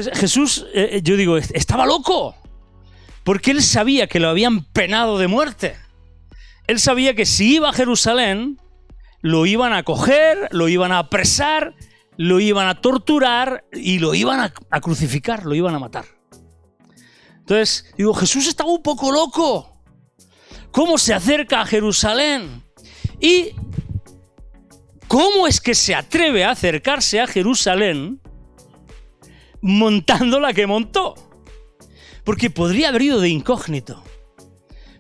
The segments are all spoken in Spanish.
Jesús, yo digo, estaba loco, porque él sabía que lo habían penado de muerte. Él sabía que si iba a Jerusalén, lo iban a coger, lo iban a apresar, lo iban a torturar y lo iban a crucificar, lo iban a matar. Entonces, digo, Jesús estaba un poco loco. ¿Cómo se acerca a Jerusalén? ¿Y cómo es que se atreve a acercarse a Jerusalén montando la que montó? Porque podría haber ido de incógnito.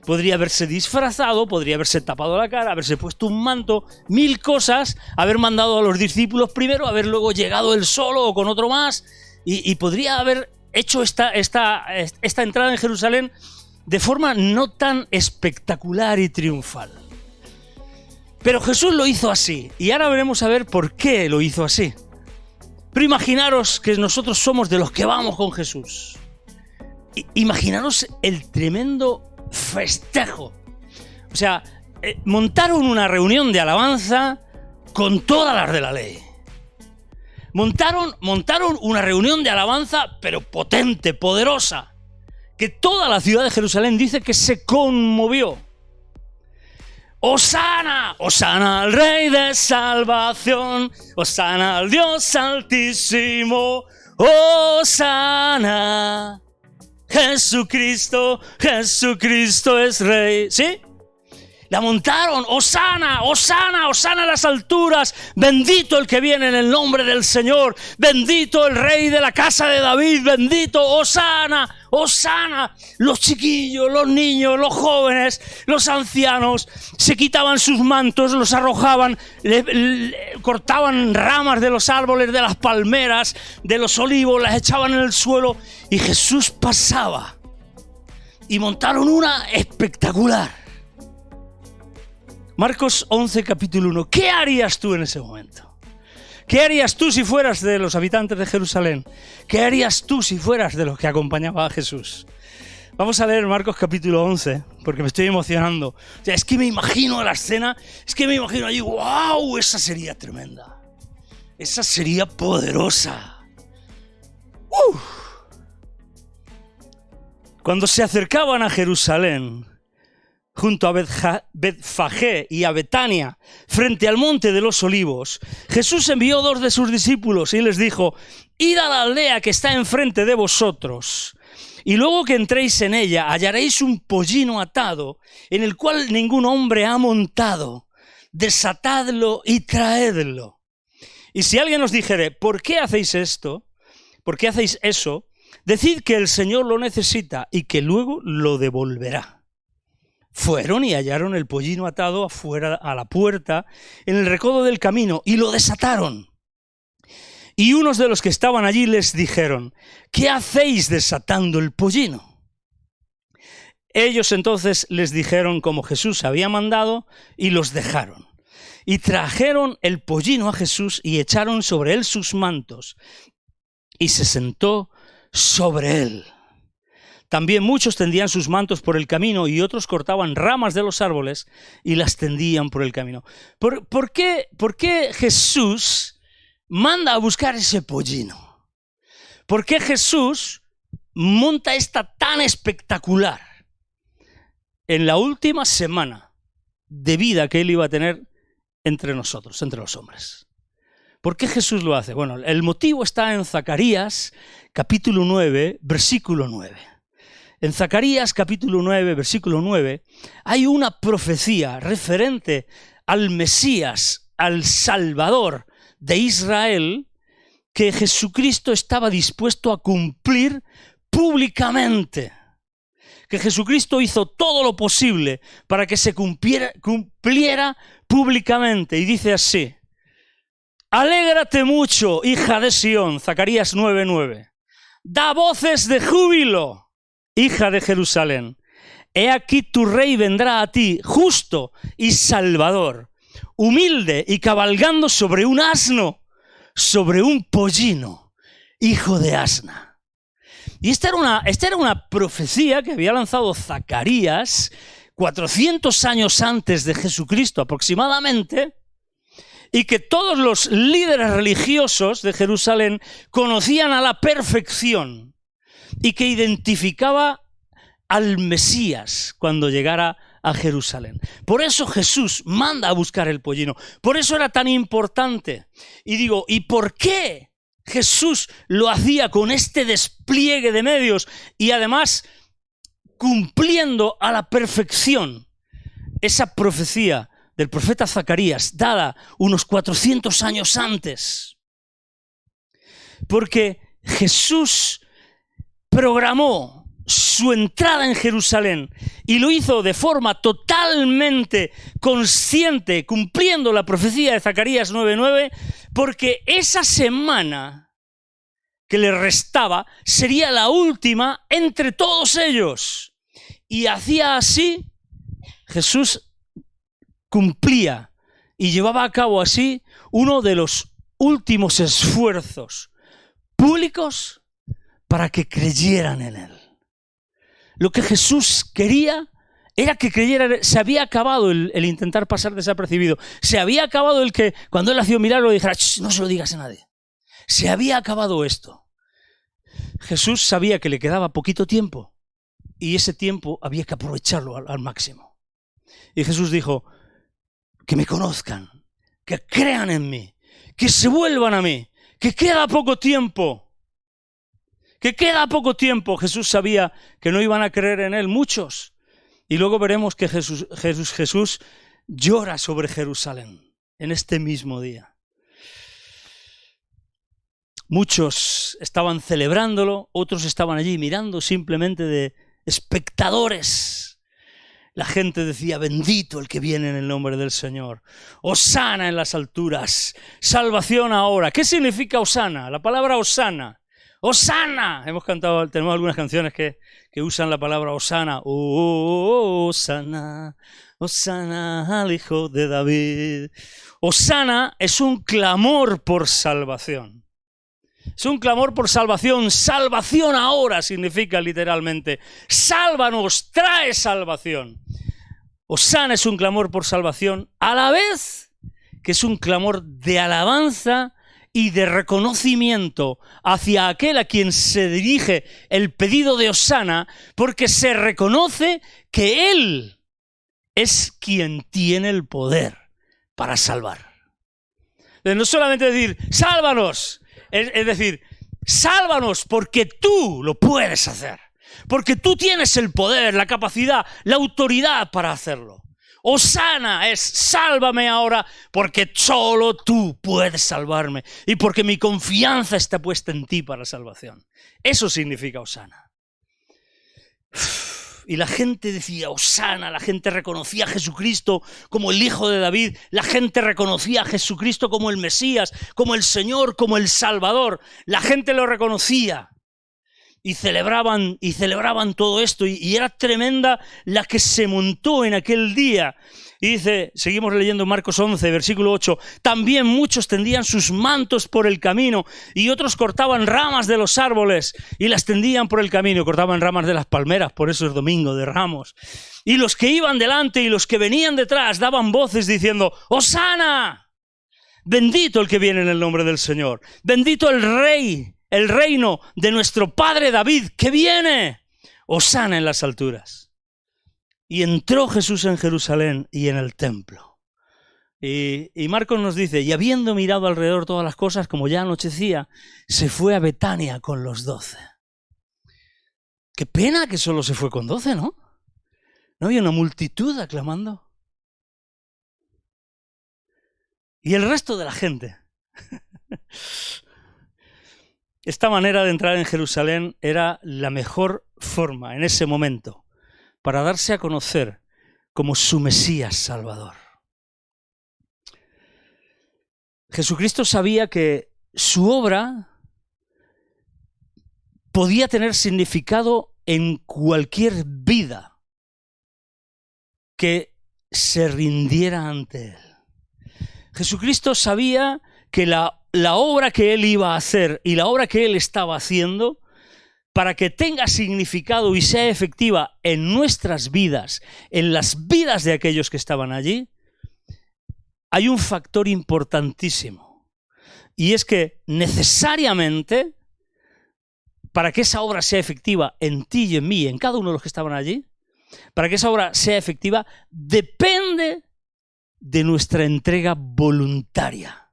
Podría haberse disfrazado, podría haberse tapado la cara, haberse puesto un manto, 1000 cosas, haber mandado a los discípulos primero, haber luego llegado él solo o con otro más, y podría haber hecho esta entrada en Jerusalén de forma no tan espectacular y triunfal. Pero Jesús lo hizo así, y ahora veremos a ver por qué lo hizo así. Pero imaginaros que nosotros somos de los que vamos con Jesús. Imaginaros el tremendo festejo. O sea, montaron una reunión de alabanza con todas las de la ley. Montaron una reunión de alabanza, pero potente, poderosa, que toda la ciudad de Jerusalén dice que se conmovió. ¡Hosana! ¡Hosana al Rey de Salvación! ¡Hosana al Dios Altísimo! ¡Hosana! Jesucristo, Jesucristo es Rey. ¿Sí? La montaron. ¡Hosana! ¡Hosana! ¡Hosana a las alturas! ¡Bendito el que viene en el nombre del Señor! ¡Bendito el Rey de la casa de David! ¡Bendito! ¡Hosana! ¡Hosana! Los chiquillos, los niños, los jóvenes, los ancianos se quitaban sus mantos, los arrojaban, cortaban ramas de los árboles, de las palmeras, de los olivos, las echaban en el suelo, y Jesús pasaba. Y montaron una espectacular. Marcos 11, capítulo 1. ¿Qué harías tú en ese momento? ¿Qué harías tú si fueras de los habitantes de Jerusalén? ¿Qué harías tú si fueras de los que acompañaba a Jesús? Vamos a leer Marcos capítulo 11, porque me estoy emocionando. O sea, es que me imagino la escena, es que me imagino allí, ¡wow! Esa sería tremenda. Esa sería poderosa. Cuando se acercaban a Jerusalén, junto a Betfagé y a Betania, frente al monte de los Olivos, Jesús envió 2 de sus discípulos y les dijo: id a la aldea que está enfrente de vosotros, y luego que entréis en ella hallaréis un pollino atado, en el cual ningún hombre ha montado. Desatadlo y traedlo. Y si alguien os dijere: ¿por qué hacéis esto? ¿Por qué hacéis eso? Decid que el Señor lo necesita y que luego lo devolverá. Fueron y hallaron el pollino atado afuera a la puerta, en el recodo del camino, y lo desataron. Y unos de los que estaban allí les dijeron: ¿qué hacéis desatando el pollino? Ellos entonces les dijeron como Jesús había mandado, y los dejaron. Y trajeron el pollino a Jesús y echaron sobre él sus mantos, y se sentó sobre él. También muchos tendían sus mantos por el camino y otros cortaban ramas de los árboles y las tendían por el camino. ¿Por qué Jesús manda a buscar ese pollino? ¿Por qué Jesús monta esta tan espectacular en la última semana de vida que él iba a tener entre nosotros, entre los hombres? ¿Por qué Jesús lo hace? Bueno, el motivo está en Zacarías capítulo 9, versículo 9. En Zacarías capítulo 9, versículo 9, hay una profecía referente al Mesías, al Salvador de Israel, que Jesucristo estaba dispuesto a cumplir públicamente. Que Jesucristo hizo todo lo posible para que se cumpliera públicamente. Y dice así: alégrate mucho, hija de Sión, Zacarías 9:9. Da voces de júbilo, hija de Jerusalén. He aquí tu rey vendrá a ti, justo y salvador, humilde y cabalgando sobre un asno, sobre un pollino, hijo de asna. Y esta era una profecía que había lanzado Zacarías 400 años antes de Jesucristo aproximadamente, y que todos los líderes religiosos de Jerusalén conocían a la perfección y que identificaba al Mesías cuando llegara a Jerusalén. Por eso Jesús manda a buscar el pollino. Por eso era tan importante. Y digo, ¿y por qué Jesús lo hacía con este despliegue de medios y además cumpliendo a la perfección esa profecía del profeta Zacarías, dada unos 400 años antes? Porque Jesús programó su entrada en Jerusalén y lo hizo de forma totalmente consciente, cumpliendo la profecía de Zacarías 9:9, porque esa semana que le restaba sería la última entre todos ellos. Y hacía así, Jesús cumplía y llevaba a cabo así uno de los últimos esfuerzos públicos para que creyeran en él. Lo que Jesús quería era que creyeran. Se había acabado el intentar pasar desapercibido. Se había acabado el que cuando él hacía un milagro dijera, no se lo digas a nadie. Se había acabado esto. Jesús sabía que le quedaba poquito tiempo y ese tiempo había que aprovecharlo al máximo. Y Jesús dijo, que me conozcan, que crean en mí, que se vuelvan a mí, que queda poco tiempo. Que queda poco tiempo. Jesús sabía que no iban a creer en él muchos. Y luego veremos que Jesús llora sobre Jerusalén en este mismo día. Muchos estaban celebrándolo, otros estaban allí mirando simplemente de espectadores. La gente decía, bendito el que viene en el nombre del Señor. Hosana en las alturas, salvación ahora. ¿Qué significa hosana? La palabra hosana. ¡Hosana! Tenemos algunas canciones que usan la palabra hosana. Hosana, hosana al hijo de David. Hosana es un clamor por salvación. Es un clamor por salvación. Salvación ahora significa literalmente. Sálvanos, trae salvación. Hosana es un clamor por salvación, a la vez que es un clamor de alabanza y de reconocimiento hacia aquel a quien se dirige el pedido de hosana, porque se reconoce que Él es quien tiene el poder para salvar. No solamente decir, sálvanos, es decir, sálvanos porque tú lo puedes hacer, porque tú tienes el poder, la capacidad, la autoridad para hacerlo. Hosana es sálvame ahora porque solo tú puedes salvarme y porque mi confianza está puesta en ti para salvación. Eso significa hosana. Y la gente decía hosana, la gente reconocía a Jesucristo como el Hijo de David, la gente reconocía a Jesucristo como el Mesías, como el Señor, como el Salvador. La gente lo reconocía. Y celebraban todo esto y era tremenda la que se montó en aquel día. Y dice, seguimos leyendo Marcos 11, versículo 8, también muchos tendían sus mantos por el camino y otros cortaban ramas de los árboles y las tendían por el camino, cortaban ramas de las palmeras, por eso es domingo de Ramos. Y los que iban delante y los que venían detrás daban voces diciendo, ¡Hosana! Bendito el que viene en el nombre del Señor, bendito el Rey, el reino de nuestro padre David, que viene, hosana en las alturas. Y entró Jesús en Jerusalén y en el templo. Y Marcos nos dice, y habiendo mirado alrededor todas las cosas, como ya anochecía, se fue a Betania con los 12. Qué pena que solo se fue con 12, ¿no? ¿No había una multitud aclamando? Y el resto de la gente. Esta manera de entrar en Jerusalén era la mejor forma en ese momento para darse a conocer como su Mesías Salvador. Jesucristo sabía que su obra podía tener significado en cualquier vida que se rindiera ante él. Jesucristo sabía que la obra que él iba a hacer y la obra que él estaba haciendo, para que tenga significado y sea efectiva en nuestras vidas, en las vidas de aquellos que estaban allí, hay un factor importantísimo, y es que necesariamente, para que esa obra sea efectiva en ti y en mí, en cada uno de los que estaban allí, para que esa obra sea efectiva, depende de nuestra entrega voluntaria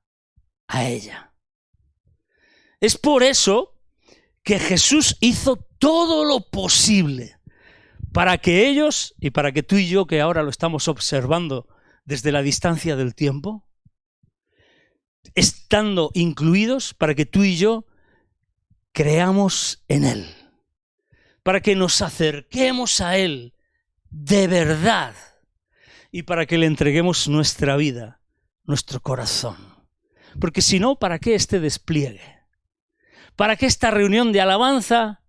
a ella. Es por eso que Jesús hizo todo lo posible para que ellos, y para que tú y yo, que ahora lo estamos observando desde la distancia del tiempo, estando incluidos, para que tú y yo creamos en Él, para que nos acerquemos a Él de verdad y para que le entreguemos nuestra vida, nuestro corazón. Porque si no, ¿para qué este despliegue? ¿Para qué esta reunión de alabanza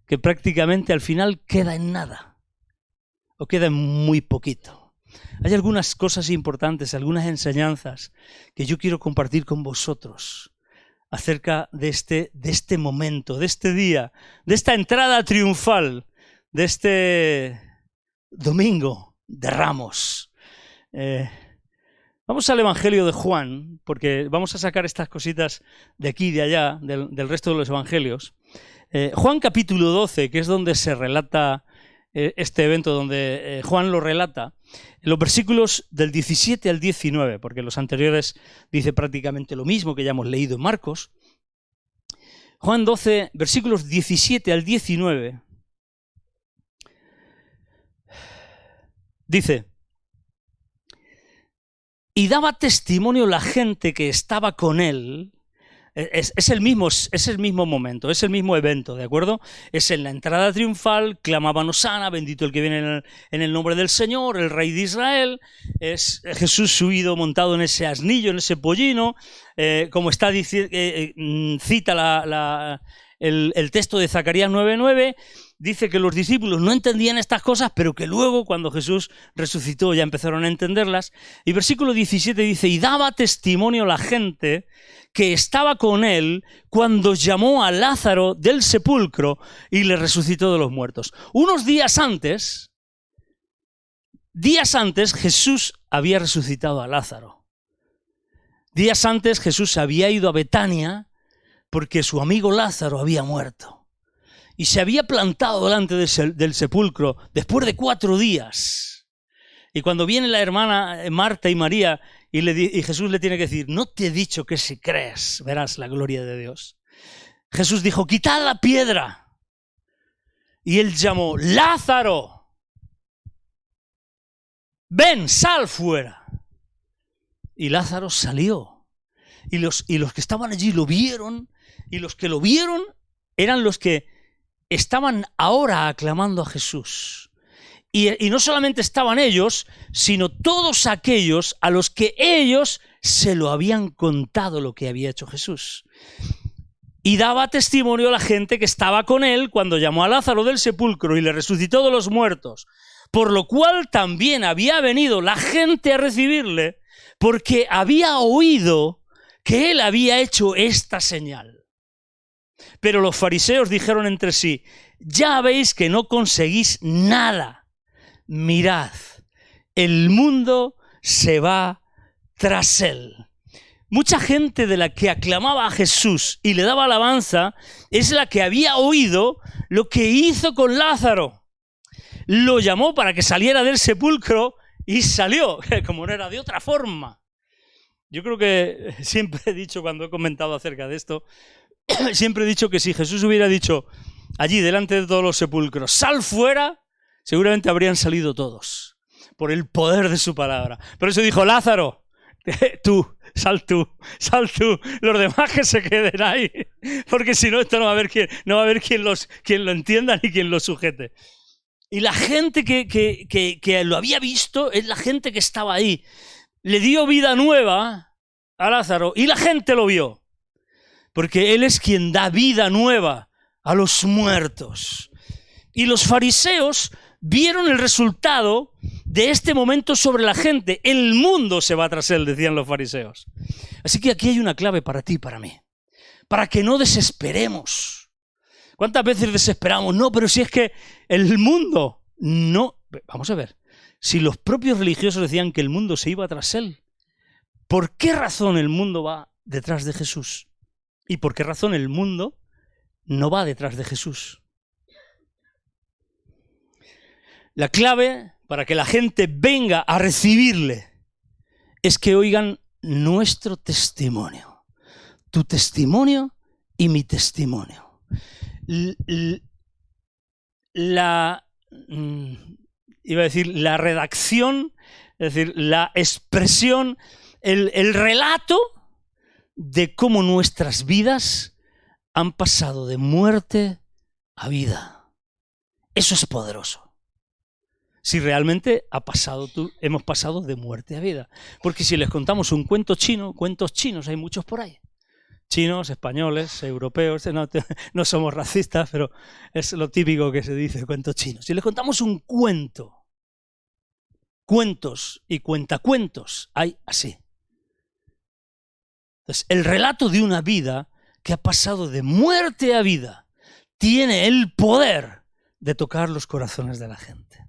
que prácticamente al final queda en nada? O queda en muy poquito. Hay algunas cosas importantes, algunas enseñanzas que yo quiero compartir con vosotros acerca de este momento, de este día, de esta entrada triunfal, de este domingo de Ramos. Vamos al Evangelio de Juan, porque vamos a sacar estas cositas de aquí y de allá, del resto de los evangelios. Juan capítulo 12, que es donde se relata este evento, donde Juan lo relata, en los versículos del 17 al 19, porque los anteriores dice prácticamente lo mismo que ya hemos leído en Marcos. Juan 12, versículos 17 al 19, dice: y daba testimonio la gente que estaba con él. Es el mismo momento, es el mismo evento, ¿de acuerdo? Es en la entrada triunfal, clamaban Hosana, bendito el que viene en el nombre del Señor, el Rey de Israel. Es Jesús subido, montado en ese asnillo, en ese pollino, como está cita el texto de Zacarías 9:9. Dice que los discípulos no entendían estas cosas, pero que luego, cuando Jesús resucitó, ya empezaron a entenderlas. Y versículo 17 dice: y daba testimonio la gente que estaba con él cuando llamó a Lázaro del sepulcro y le resucitó de los muertos. Unos días antes, Jesús había resucitado a Lázaro. Días antes Jesús había ido a Betania porque su amigo Lázaro había muerto. Y se había plantado delante del sepulcro después de 4 días. Y cuando viene la hermana Marta y María y Jesús le tiene que decir: no te he dicho que si crees verás la gloria de Dios. Jesús dijo: quitad la piedra. Y él llamó: Lázaro, ven, sal fuera. Y Lázaro salió. Y los que estaban allí lo vieron, y los que lo vieron eran los que estaban ahora aclamando a Jesús. Y no solamente estaban ellos, sino todos aquellos a los que ellos se lo habían contado lo que había hecho Jesús. Y daba testimonio a la gente que estaba con él cuando llamó a Lázaro del sepulcro y le resucitó de los muertos. Por lo cual también había venido la gente a recibirle, porque había oído que él había hecho esta señal. Pero los fariseos dijeron entre sí: ya veis que no conseguís nada. Mirad, el mundo se va tras él. Mucha gente de la que aclamaba a Jesús y le daba alabanza es la que había oído lo que hizo con Lázaro. Lo llamó para que saliera del sepulcro y salió, como no era de otra forma. Yo creo que siempre he dicho, cuando he comentado acerca de esto, siempre he dicho que si Jesús hubiera dicho allí delante de todos los sepulcros: sal fuera, seguramente habrían salido todos, por el poder de su palabra. Por eso dijo: Lázaro, sal tú, los demás que se queden ahí, porque si no, esto no va a haber quien lo entienda ni quien lo sujete. Y la gente que lo había visto es la gente que estaba ahí. Le dio vida nueva a Lázaro y la gente lo vio, porque él es quien da vida nueva a los muertos. Y los fariseos vieron el resultado de este momento sobre la gente. El mundo se va tras él, decían los fariseos. Así que aquí hay una clave para ti y para mí, para que no desesperemos. ¿Cuántas veces desesperamos? No, pero si es que el mundo... No, vamos a ver. Si los propios religiosos decían que el mundo se iba tras él, ¿Por qué razón el mundo va detrás de Jesús? ¿Y por qué razón el mundo no va detrás de Jesús? La clave para que la gente venga a recibirle es que oigan nuestro testimonio. Tu testimonio y mi testimonio. La redacción, es decir, la expresión, el relato de cómo nuestras vidas han pasado de muerte a vida. Eso es poderoso. Si realmente hemos pasado de muerte a vida. Porque si les contamos un cuento chino, cuentos chinos hay muchos por ahí. Chinos, españoles, europeos, no somos racistas, pero es lo típico que se dice, cuentos chinos. Si les contamos un cuento, cuentos y cuentacuentos hay así. Entonces, el relato de una vida que ha pasado de muerte a vida tiene el poder de tocar los corazones de la gente.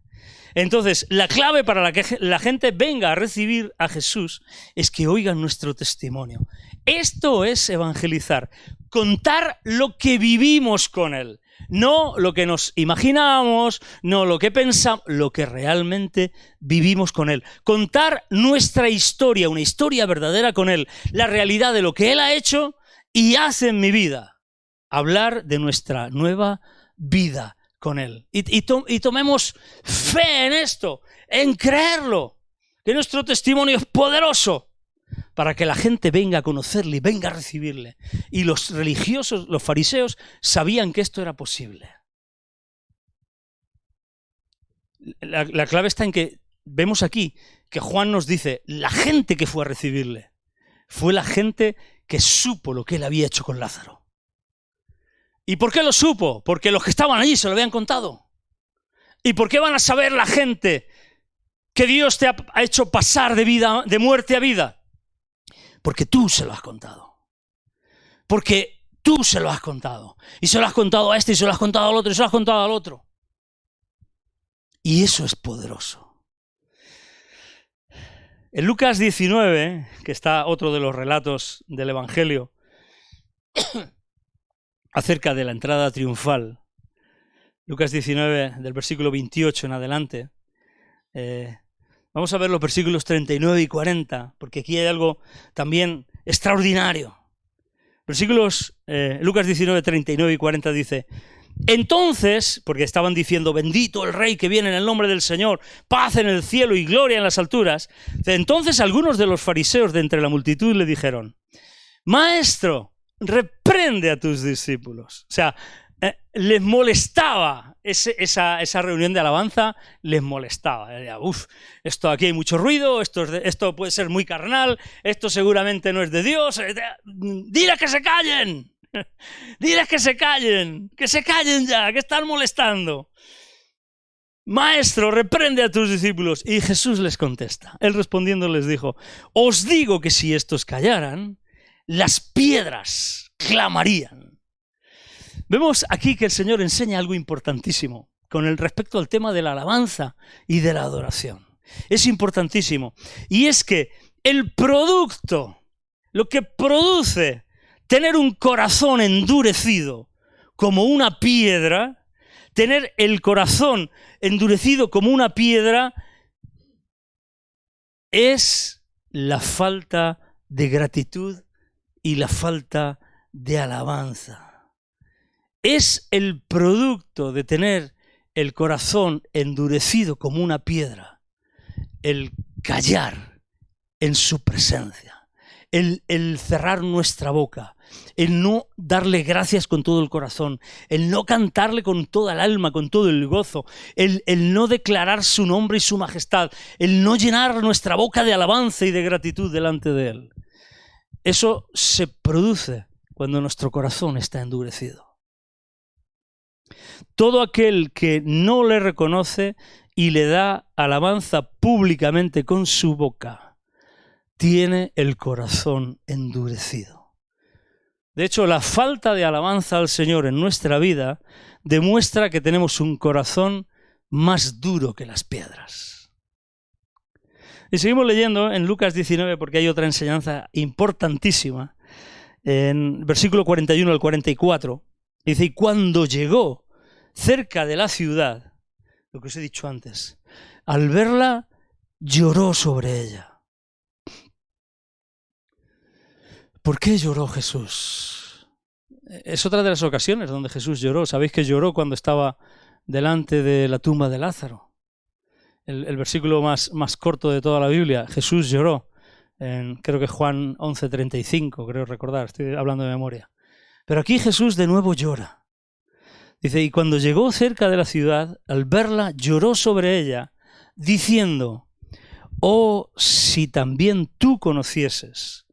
Entonces, la clave para que la gente venga a recibir a Jesús es que oigan nuestro testimonio. Esto es evangelizar, contar lo que vivimos con Él, no lo que nos imaginamos, no lo que pensamos, lo que realmente vivimos con Él. Contar nuestra historia, una historia verdadera con Él, la realidad de lo que Él ha hecho y hace en mi vida. Hablar de nuestra nueva vida con Él. Y tomemos fe en esto, en creerlo, que nuestro testimonio es poderoso para que la gente venga a conocerle y venga a recibirle. Y los religiosos, los fariseos, sabían que esto era posible. La clave está en que vemos aquí que Juan nos dice, la gente que fue a recibirle fue la gente que supo lo que Él había hecho con Lázaro. ¿Y por qué lo supo? Porque los que estaban allí se lo habían contado. ¿Y por qué van a saber la gente que Dios te ha hecho pasar de muerte a vida? Porque tú se lo has contado. Porque tú se lo has contado. Y se lo has contado a este, y se lo has contado al otro, y se lo has contado al otro. Y eso es poderoso. En Lucas 19, que está otro de los relatos del Evangelio, acerca de la entrada triunfal, Lucas 19, del versículo 28 en adelante, vamos a ver los versículos 39 y 40, porque aquí hay algo también extraordinario. Lucas 19, 39 y 40 dice, entonces, porque estaban diciendo, bendito el Rey que viene en el nombre del Señor, paz en el cielo y gloria en las alturas, entonces algunos de los fariseos de entre la multitud le dijeron, Maestro, reprende a tus discípulos. O sea, les molestaba esa reunión de alabanza, les molestaba. Esto aquí hay mucho ruido, esto puede ser muy carnal, esto seguramente no es de Dios. ¡Diles que se callen! ¡Diles que se callen ya, que están molestando! Maestro, reprende a tus discípulos. Y Jesús les contesta. Él respondiendo les dijo, os digo que si estos callaran, las piedras clamarían. Vemos aquí que el Señor enseña algo importantísimo con respecto al tema de la alabanza y de la adoración. Es importantísimo. Y es que el producto, lo que produce tener un corazón endurecido como una piedra, tener el corazón endurecido como una piedra, es la falta de gratitud y la falta de alabanza. Es el producto de tener el corazón endurecido como una piedra, el callar en su presencia, el cerrar nuestra boca, el no darle gracias con todo el corazón, el no cantarle con toda el alma, con todo el gozo, el no declarar su nombre y su majestad, el no llenar nuestra boca de alabanza y de gratitud delante de Él. Eso se produce cuando nuestro corazón está endurecido. Todo aquel que no le reconoce y le da alabanza públicamente con su boca, tiene el corazón endurecido. De hecho, la falta de alabanza al Señor en nuestra vida demuestra que tenemos un corazón más duro que las piedras. Y seguimos leyendo en Lucas 19 porque hay otra enseñanza importantísima. En versículo 41 al 44, dice, y cuando llegó cerca de la ciudad, lo que os he dicho antes, al verla lloró sobre ella. ¿Por qué lloró Jesús? Es otra de las ocasiones donde Jesús lloró. ¿Sabéis que lloró cuando estaba delante de la tumba de Lázaro? El versículo más corto de toda la Biblia, Jesús lloró. Creo que Juan 11:35, creo recordar, estoy hablando de memoria. Pero aquí Jesús de nuevo llora. Dice, y cuando llegó cerca de la ciudad, al verla, lloró sobre ella, diciendo, oh, si también tú conocieses,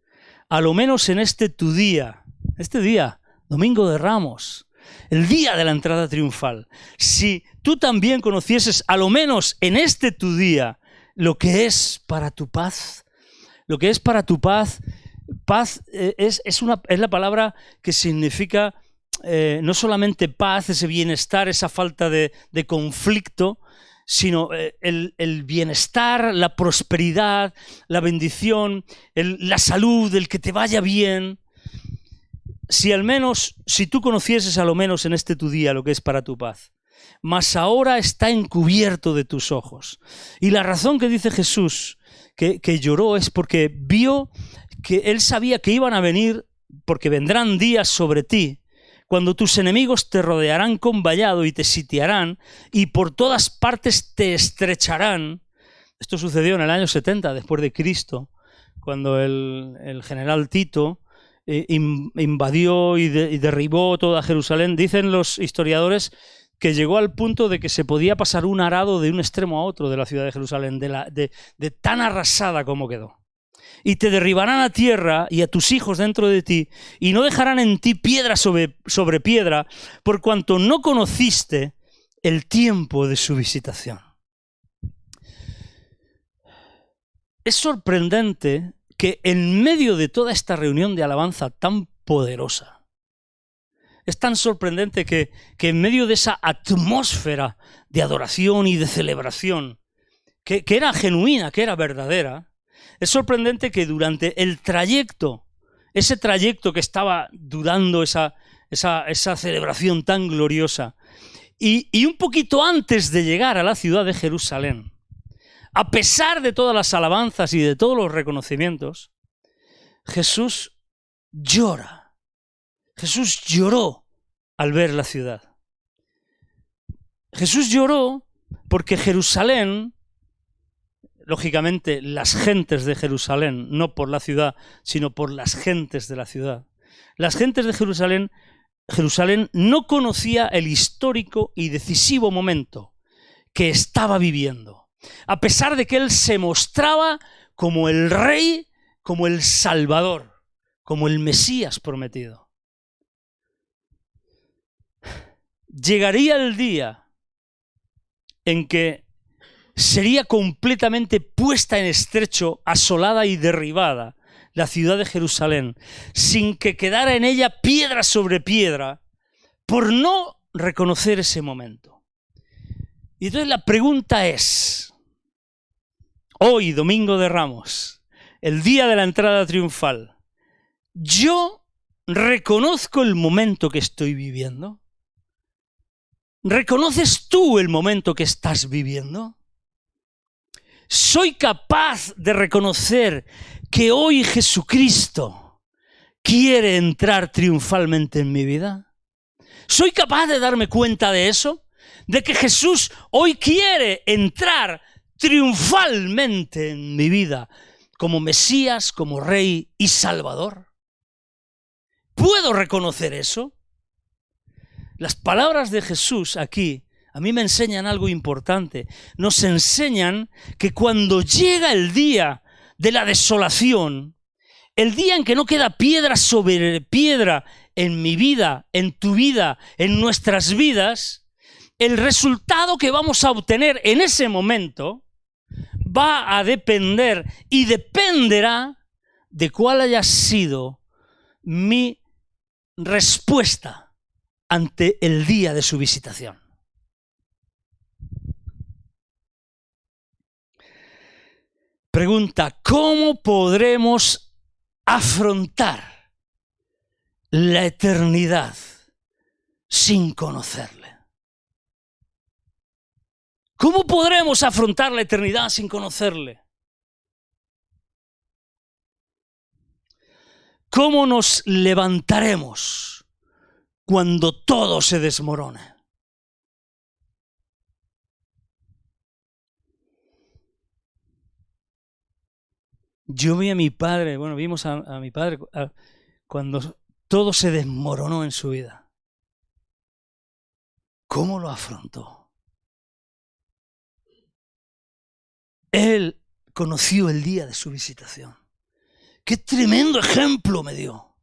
a lo menos en este día, Domingo de Ramos, el día de la entrada triunfal, si tú también conocieses, a lo menos en este tu día, lo que es para tu paz. Lo que es para tu paz, es la palabra que significa no solamente paz, ese bienestar, esa falta de conflicto, sino el bienestar, la prosperidad, la bendición, la salud, el que te vaya bien. Si tú conocieses a lo menos en este tu día lo que es para tu paz, mas ahora está encubierto de tus ojos. Y la razón que dice Jesús que lloró es porque vio que él sabía que iban a venir, porque vendrán días sobre ti, cuando tus enemigos te rodearán con vallado y te sitiarán y por todas partes te estrecharán. Esto sucedió en el año 70 después de Cristo, cuando el general Tito invadió y derribó toda Jerusalén. Dicen los historiadores que llegó al punto de que se podía pasar un arado de un extremo a otro de la ciudad de Jerusalén, de tan arrasada como quedó. Y te derribarán a tierra y a tus hijos dentro de ti, y no dejarán en ti piedra sobre piedra, por cuanto no conociste el tiempo de su visitación. Es sorprendente que en medio de toda esta reunión de alabanza tan poderosa, es tan sorprendente que en medio de esa atmósfera de adoración y de celebración, que era genuina, que era verdadera, es sorprendente que durante el trayecto, ese trayecto que estaba durando esa celebración tan gloriosa, y un poquito antes de llegar a la ciudad de Jerusalén, a pesar de todas las alabanzas y de todos los reconocimientos, Jesús llora. Jesús lloró al ver la ciudad. Jesús lloró porque Jerusalén, lógicamente las gentes de Jerusalén, no por la ciudad, sino por las gentes de la ciudad. Las gentes de Jerusalén no conocía el histórico y decisivo momento que estaba viviendo, a pesar de que él se mostraba como el rey, como el Salvador, como el Mesías prometido. Llegaría el día en que sería completamente puesta en estrecho, asolada y derribada la ciudad de Jerusalén, sin que quedara en ella piedra sobre piedra, por no reconocer ese momento. Y entonces la pregunta es, hoy, Domingo de Ramos, el día de la entrada triunfal, ¿yo reconozco el momento que estoy viviendo? ¿Reconoces tú el momento que estás viviendo? ¿Soy capaz de reconocer que hoy Jesucristo quiere entrar triunfalmente en mi vida? ¿Soy capaz de darme cuenta de eso? ¿De que Jesús hoy quiere entrar triunfalmente en mi vida como Mesías, como Rey y Salvador? ¿Puedo reconocer eso? Las palabras de Jesús aquí a mí me enseñan algo importante. Nos enseñan que cuando llega el día de la desolación, el día en que no queda piedra sobre piedra en mi vida, en tu vida, en nuestras vidas, el resultado que vamos a obtener en ese momento va a depender y dependerá de cuál haya sido mi respuesta ante el día de su visitación. pregunta, ¿cómo podremos afrontar la eternidad sin conocerle? ¿Cómo podremos afrontar la eternidad sin conocerle? ¿Cómo nos levantaremos cuando todo se desmorone? Yo vi a mi padre, vimos a mi padre cuando todo se desmoronó en su vida. ¿Cómo lo afrontó? Él conoció el día de su visitación. ¡Qué tremendo ejemplo me dio!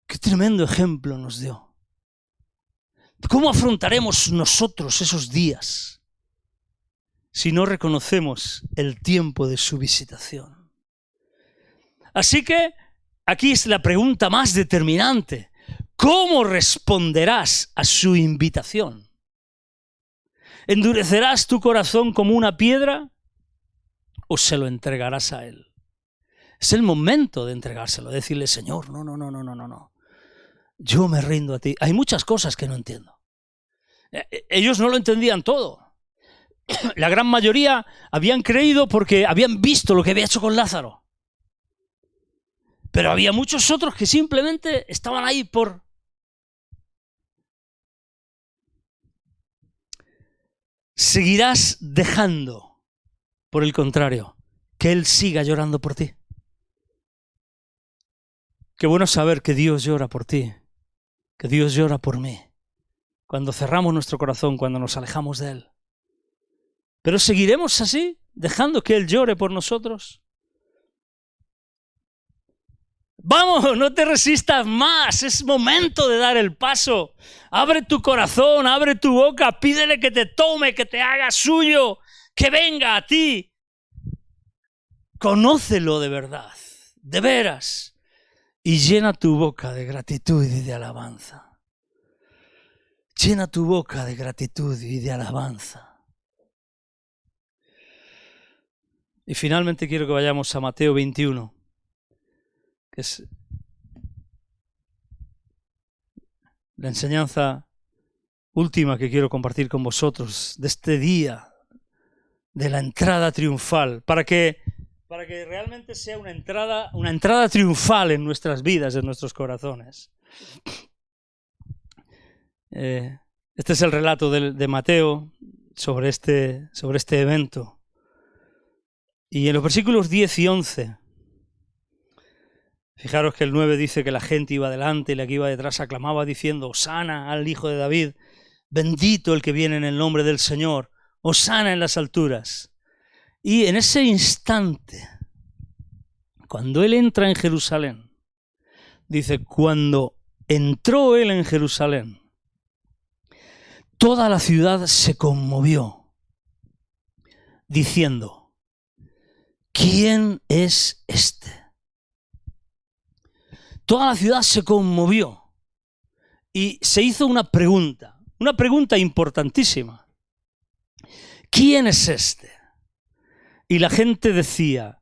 ¡Qué tremendo ejemplo nos dio! ¿Cómo afrontaremos nosotros esos días si no reconocemos el tiempo de su visitación? Así que aquí es la pregunta más determinante. ¿Cómo responderás a su invitación? ¿Endurecerás tu corazón como una piedra o se lo entregarás a Él? Es el momento de entregárselo, de decirle, Señor, no. Yo me rindo a ti. Hay muchas cosas que no entiendo. Ellos no lo entendían todo. La gran mayoría habían creído porque habían visto lo que había hecho con Lázaro. Pero había muchos otros que simplemente estaban ahí por... ¿Seguirás dejando, por el contrario, que Él siga llorando por ti? Qué bueno saber que Dios llora por ti, que Dios llora por mí, cuando cerramos nuestro corazón, cuando nos alejamos de Él. Pero ¿seguiremos así, dejando que Él llore por nosotros? Vamos, no te resistas más, es momento de dar el paso. Abre tu corazón, abre tu boca, pídele que te tome, que te haga suyo, que venga a ti. Conócelo de verdad, de veras, y llena tu boca de gratitud y de alabanza. Llena tu boca de gratitud y de alabanza. Y finalmente quiero que vayamos a Mateo 21. Que es la enseñanza última que quiero compartir con vosotros de este día de la entrada triunfal, para que realmente sea una entrada triunfal en nuestras vidas, en nuestros corazones. Este es el relato de Mateo sobre este evento. Y en los versículos 10 y 11, fijaros que el 9 dice que la gente iba delante y la que iba detrás aclamaba diciendo, Hosana al Hijo de David, bendito el que viene en el nombre del Señor, Hosana en las alturas. Y en ese instante, cuando Él entra en Jerusalén, dice, cuando entró Él en Jerusalén, toda la ciudad se conmovió, diciendo, ¿quién es este? Toda la ciudad se conmovió y se hizo una pregunta importantísima. ¿Quién es este? Y la gente decía,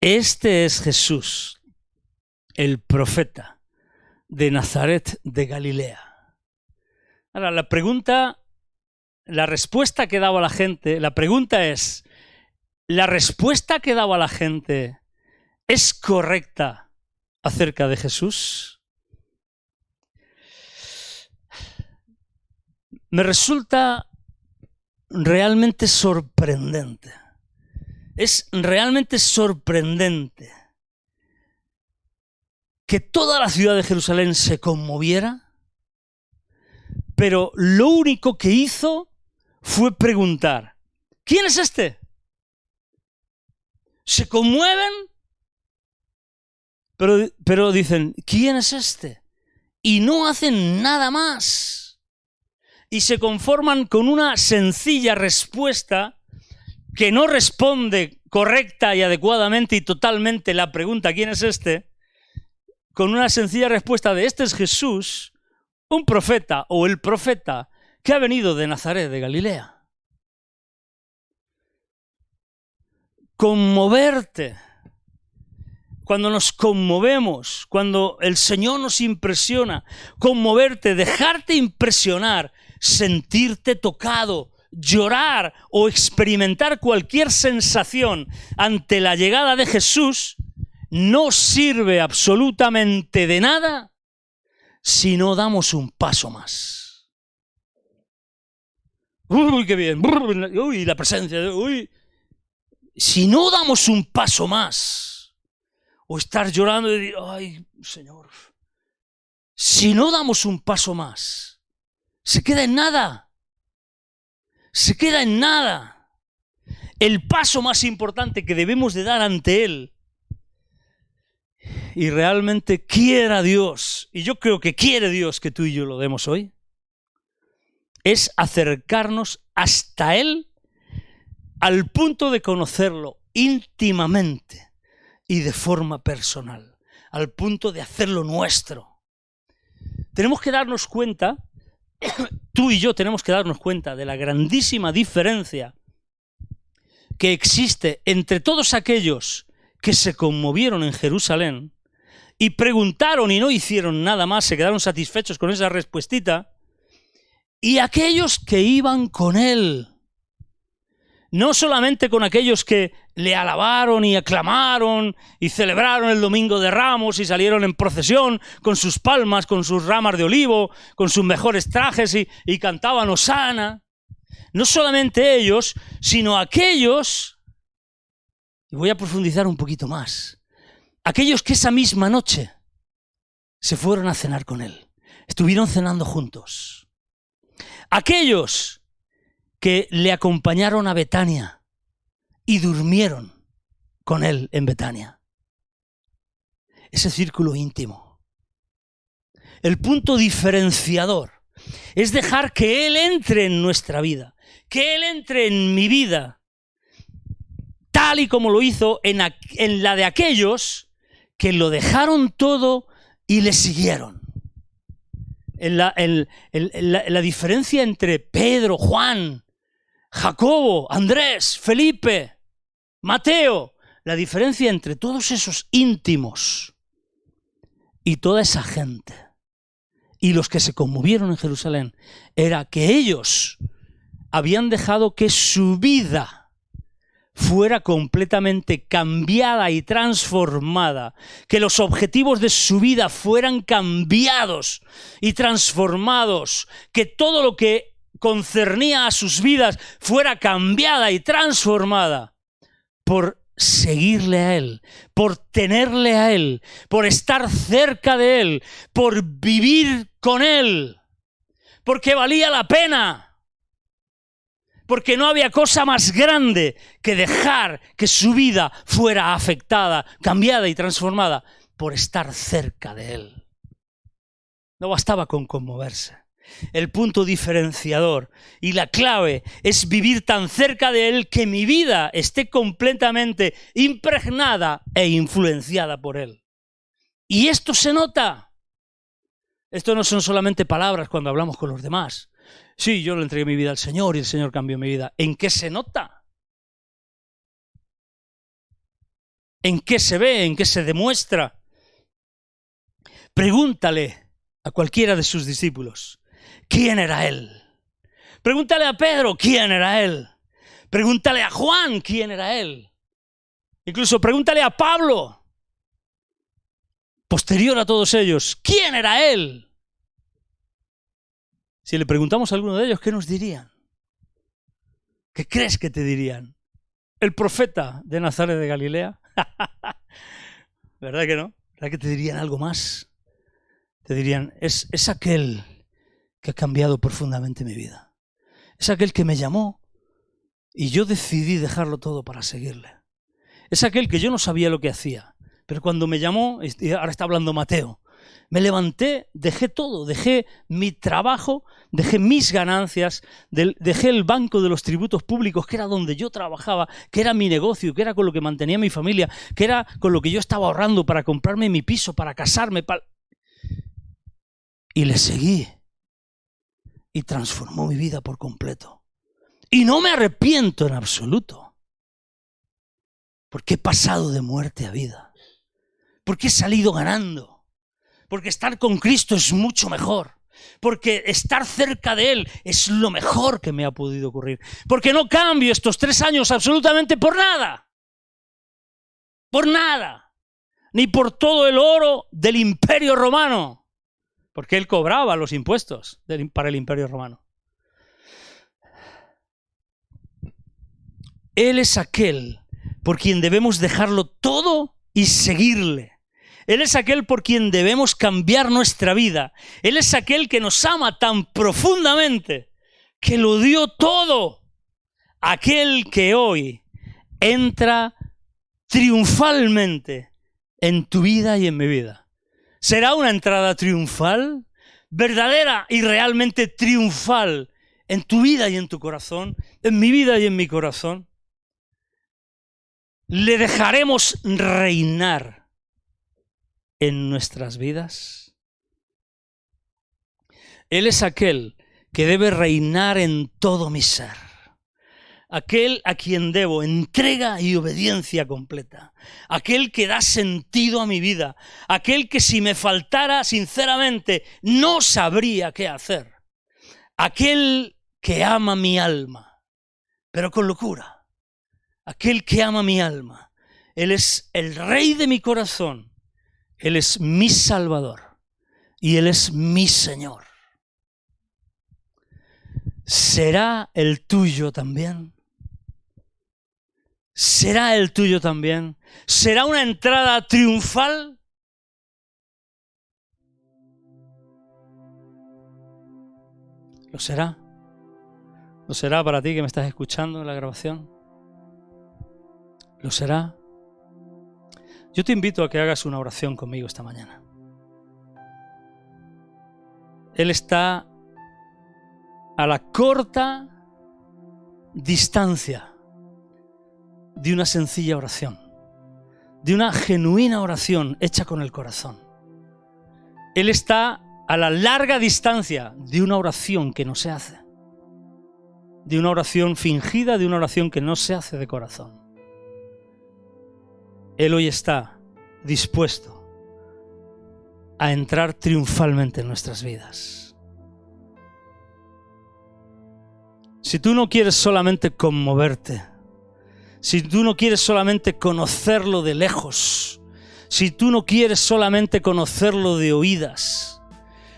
este es Jesús, el profeta de Nazaret de Galilea. Ahora, la respuesta que daba la gente, la pregunta es, ¿la respuesta que daba la gente es correcta acerca de Jesús? Me resulta realmente sorprendente. Es realmente sorprendente que toda la ciudad de Jerusalén se conmoviera, pero lo único que hizo fue preguntar, ¿quién es este? Se conmueven, pero dicen, ¿quién es este? Y no hacen nada más. Y se conforman con una sencilla respuesta que no responde correcta y adecuadamente y totalmente la pregunta ¿quién es este? Con una sencilla respuesta de este es Jesús, un profeta o el profeta que ha venido de Nazaret de Galilea. conmoverte. Cuando nos conmovemos, cuando el Señor nos impresiona, conmoverte, dejarte impresionar, sentirte tocado, llorar o experimentar cualquier sensación ante la llegada de Jesús, no sirve absolutamente de nada si no damos un paso más. ¡Uy, qué bien! ¡Uy, la presencia! ¡Uy! Si no damos un paso más, o estar llorando y decir, ¡ay, Señor! Si no damos un paso más, se queda en nada. Se queda en nada. El paso más importante que debemos de dar ante Él, y realmente quiera Dios, y yo creo que quiere Dios que tú y yo lo demos hoy, es acercarnos hasta Él al punto de conocerlo íntimamente y de forma personal, al punto de hacerlo nuestro. Tenemos que darnos cuenta, tú y yo tenemos que darnos cuenta de la grandísima diferencia que existe entre todos aquellos que se conmovieron en Jerusalén y preguntaron y no hicieron nada más, se quedaron satisfechos con esa respuestita, y aquellos que iban con Él. No solamente con aquellos que le alabaron y aclamaron y celebraron el Domingo de Ramos y salieron en procesión con sus palmas, con sus ramas de olivo, con sus mejores trajes y cantaban Hosana. No solamente ellos, sino aquellos, y voy a profundizar un poquito más, aquellos que esa misma noche se fueron a cenar con Él, estuvieron cenando juntos. Aquellos que le acompañaron a Betania y durmieron con Él en Betania. Ese círculo íntimo. El punto diferenciador es dejar que Él entre en nuestra vida, que Él entre en mi vida, tal y como lo hizo en la de aquellos que lo dejaron todo y le siguieron. La diferencia entre Pedro, Juan, Jacobo, Andrés, Felipe, Mateo, la diferencia entre todos esos íntimos y toda esa gente y los que se conmovieron en Jerusalén era que ellos habían dejado que su vida fuera completamente cambiada y transformada, que los objetivos de su vida fueran cambiados y transformados, que todo lo que concernía a sus vidas fuera cambiada y transformada por seguirle a Él, por tenerle a Él, por estar cerca de Él, por vivir con Él, porque valía la pena. Porque no había cosa más grande que dejar que su vida fuera afectada, cambiada y transformada por estar cerca de Él. No bastaba con conmoverse. El punto diferenciador y la clave es vivir tan cerca de Él que mi vida esté completamente impregnada e influenciada por Él. Y esto se nota. Esto no son solamente palabras cuando hablamos con los demás. Sí, yo le entregué mi vida al Señor y el Señor cambió mi vida. ¿En qué se nota? ¿En qué se ve? ¿En qué se demuestra? Pregúntale a cualquiera de sus discípulos, ¿quién era Él? Pregúntale a Pedro, ¿quién era Él? Pregúntale a Juan, ¿quién era Él? Incluso pregúntale a Pablo, posterior a todos ellos, ¿quién era Él? Si le preguntamos a alguno de ellos, ¿qué nos dirían? ¿Qué crees que te dirían? ¿El profeta de Nazaret de Galilea? ¿Verdad que no? ¿Verdad que te dirían algo más? Te dirían, es aquel que ha cambiado profundamente mi vida. Es aquel que me llamó y yo decidí dejarlo todo para seguirle. Es aquel que yo no sabía lo que hacía, pero cuando me llamó, ahora está hablando Mateo, me levanté, dejé todo, dejé mi trabajo, dejé mis ganancias, dejé el banco de los tributos públicos, que era donde yo trabajaba, que era mi negocio, que era con lo que mantenía mi familia, que era con lo que yo estaba ahorrando para comprarme mi piso, para casarme. Y le seguí. Y transformó mi vida por completo. Y no me arrepiento en absoluto. Porque he pasado de muerte a vida. Porque he salido ganando. Porque estar con Cristo es mucho mejor. Porque estar cerca de Él es lo mejor que me ha podido ocurrir. Porque no cambio estos 3 años absolutamente por nada. Por nada. Ni por todo el oro del Imperio Romano. Porque Él cobraba los impuestos para el Imperio Romano. Él es aquel por quien debemos dejarlo todo y seguirle. Él es aquel por quien debemos cambiar nuestra vida. Él es aquel que nos ama tan profundamente que lo dio todo. Aquel que hoy entra triunfalmente en tu vida y en mi vida. ¿Será una entrada triunfal? ¿Verdadera y realmente triunfal en tu vida y en tu corazón? ¿En mi vida y en mi corazón? ¿Le dejaremos reinar en nuestras vidas? Él es aquel que debe reinar en todo mi ser. Aquel a quien debo entrega y obediencia completa. Aquel que da sentido a mi vida. Aquel que si me faltara, sinceramente, no sabría qué hacer. Aquel que ama mi alma, pero con locura. Aquel que ama mi alma. Él es el Rey de mi corazón. Él es mi Salvador. Y Él es mi Señor. ¿Será el tuyo también? ¿Será el tuyo también? ¿Será una entrada triunfal? ¿Lo será? ¿Lo será para ti que me estás escuchando en la grabación? ¿Lo será? Yo te invito a que hagas una oración conmigo esta mañana. Él está a la corta distancia de una sencilla oración, de una genuina oración hecha con el corazón. Él está a la larga distancia de una oración que no se hace, de una oración fingida, de una oración que no se hace de corazón. Él hoy está dispuesto a entrar triunfalmente en nuestras vidas. Si tú no quieres solamente conmoverte, si tú no quieres solamente conocerlo de lejos, si tú no quieres solamente conocerlo de oídas,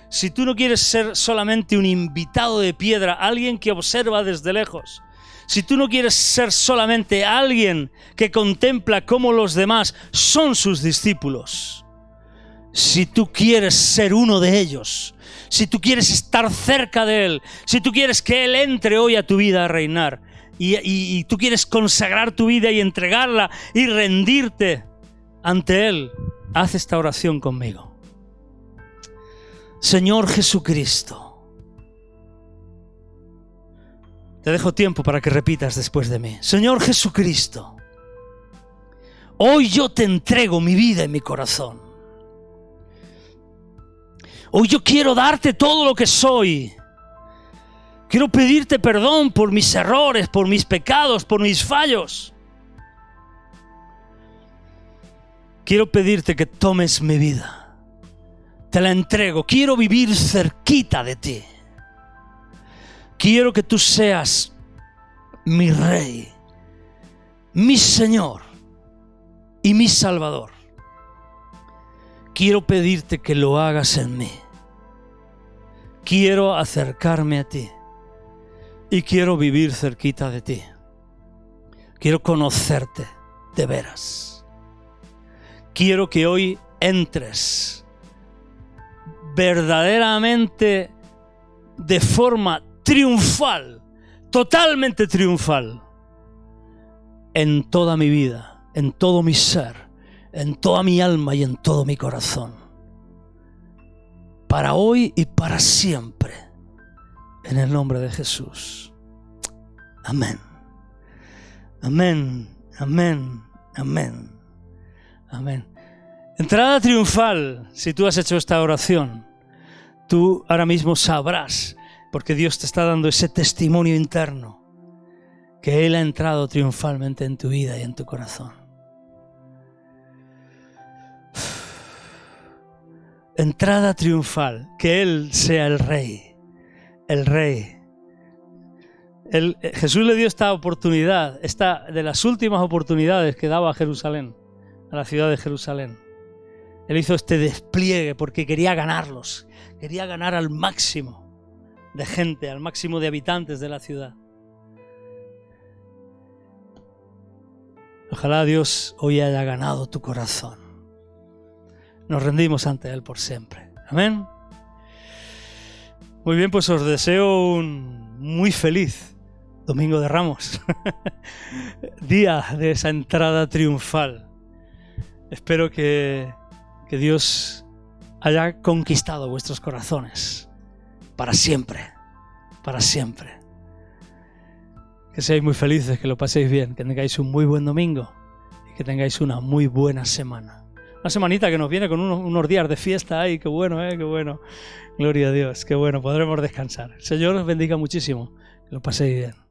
si tú no quieres ser solamente un invitado de piedra, alguien que observa desde lejos, si tú no quieres ser solamente alguien que contempla cómo los demás son sus discípulos, si tú quieres ser uno de ellos, si tú quieres estar cerca de Él, si tú quieres que Él entre hoy a tu vida a reinar y tú quieres consagrar tu vida y entregarla y rendirte ante Él, haz esta oración conmigo. Señor Jesucristo, te dejo tiempo para que repitas después de mí. Señor Jesucristo, hoy yo te entrego mi vida y mi corazón. Hoy yo quiero darte todo lo que soy. Quiero pedirte perdón por mis errores, por mis pecados, por mis fallos. Quiero pedirte que tomes mi vida. Te la entrego. Quiero vivir cerquita de ti. Quiero que tú seas mi Rey, mi Señor y mi Salvador. Quiero pedirte que lo hagas en mí. Quiero acercarme a ti y quiero vivir cerquita de ti. Quiero conocerte de veras. Quiero que hoy entres verdaderamente de forma triunfal, totalmente triunfal, en toda mi vida, en todo mi ser, en toda mi alma y en todo mi corazón, para hoy y para siempre, en el nombre de Jesús. Amén. Amén. Amén. Amén. Amén. Entrada triunfal. Si tú has hecho esta oración, tú ahora mismo sabrás, porque Dios te está dando ese testimonio interno, que Él ha entrado triunfalmente en tu vida y en tu corazón. entrada triunfal, que Él sea el Rey, el Rey. Jesús le dio esta oportunidad, esta de las últimas oportunidades que daba a Jerusalén, a la ciudad de Jerusalén. Él hizo este despliegue porque quería ganarlos, quería ganar al máximo de gente, al máximo de habitantes de la ciudad. Ojalá Dios hoy haya ganado tu corazón. Nos rendimos ante Él por siempre. Amén. Muy bien, pues os deseo un muy feliz Domingo de Ramos. Día de esa entrada triunfal. Espero que Dios haya conquistado vuestros corazones para siempre, para siempre. Que seáis muy felices, que lo paséis bien, que tengáis un muy buen domingo y que tengáis una muy buena semana. Una semanita que nos viene con unos días de fiesta. ¡Ay, qué bueno, qué bueno! Gloria a Dios, qué bueno, podremos descansar. El Señor os bendiga muchísimo, que lo paséis bien.